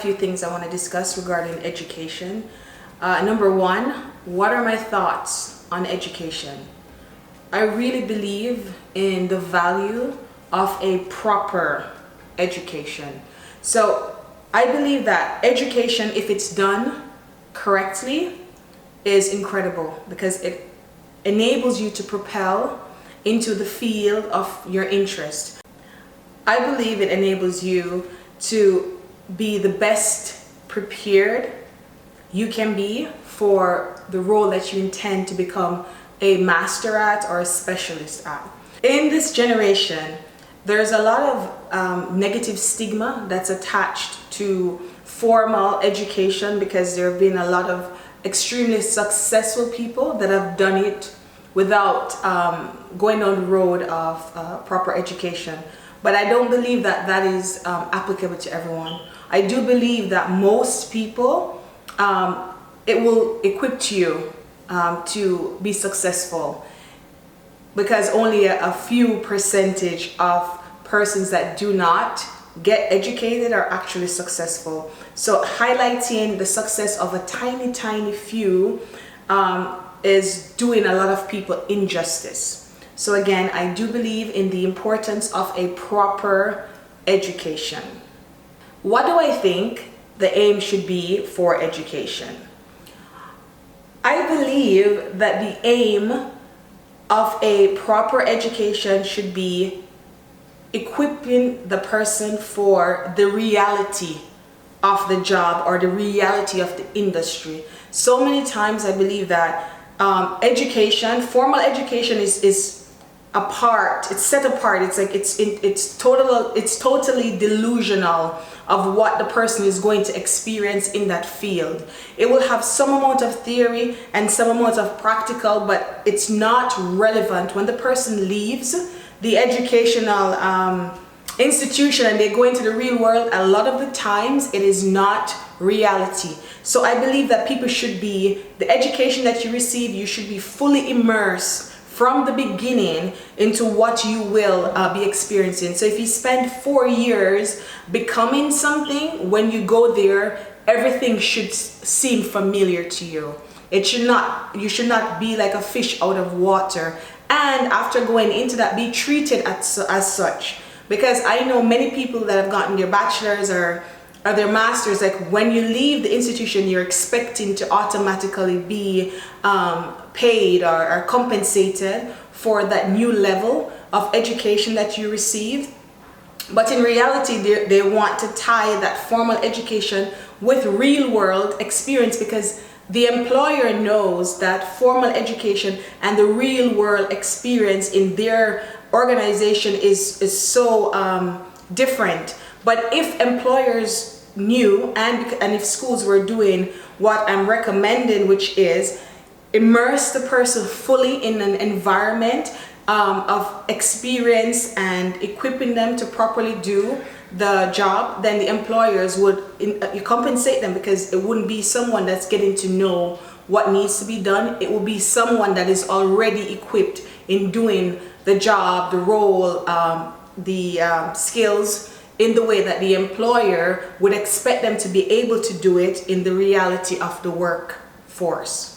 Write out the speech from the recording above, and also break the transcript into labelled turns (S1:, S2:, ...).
S1: few things I want to discuss regarding education. Number one, what are my thoughts on education? I really believe in the value of a proper education. So I believe that education, if it's done correctly, is incredible because it enables you to propel into the field of your interest. I believe it enables you to be the best prepared you can be for the role that you intend to become a master at or a specialist at. In this generation, there's a lot of negative stigma that's attached to formal education because there have been a lot of extremely successful people that have done it without going down the road of proper education. But I don't believe that that is applicable to everyone. I do believe that most people, it will equip you to be successful because only a few percentage of persons that do not get educated are actually successful. So highlighting the success of a tiny few is doing a lot of people injustice. So again, I do believe in the importance of a proper education. What do I think the aim should be for education? I believe that the aim of a proper education should be equipping the person for the reality of the job or the reality of the industry. So many times I believe that formal education is apart, it's set apart, it's like it's totally delusional of what the person is going to experience in that field. It will have some amount of theory and some amount of practical, but it's not relevant when the person leaves the educational institution and they go into the real world. A lot of the times it is not reality. So I believe that people should be, the education that you receive, you should be fully immersed from the beginning into what you will be experiencing. So if you spend 4 years becoming something, when you go there, everything should seem familiar to you. You should not be like a fish out of water. And after going into that, be treated as such. Because I know many people that have gotten their bachelor's or their masters, like when you leave the institution, you're expecting to automatically be paid or compensated for that new level of education that you received. But in reality, they want to tie that formal education with real world experience because the employer knows that formal education and the real world experience in their organization is so different. But if employers knew and if schools were doing what I'm recommending, which is immerse the person fully in an environment of experience and equipping them to properly do the job, then the employers would compensate them because it wouldn't be someone that's getting to know what needs to be done. It will be someone that is already equipped in doing the job, the role, the skills in the way that the employer would expect them to be able to do it in the reality of the workforce.